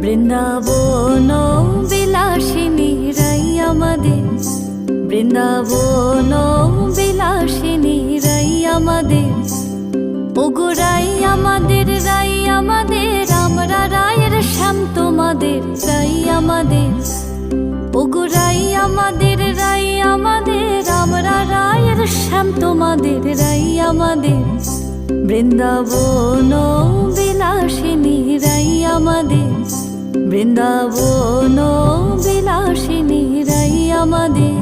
বৃন্দাবন বিলাসিনী রাই আমাদের, বৃন্দাবন বিলাসিনী রাই আমাদের, ওগো রাই আমাদের, রাই আমাদের, আমরা রায়ের শ্যাম তোমাদের, রাই আমাদের, ওগো রাই আমাদের, রাই আমাদের, আমরা রায়ের শ্যাম তোমাদের, রাই আমাদের, বৃন্দাবন বিলাসিনী রাই আমাদের, বৃন্দাবন বিলাসিনী রাই আমাদের।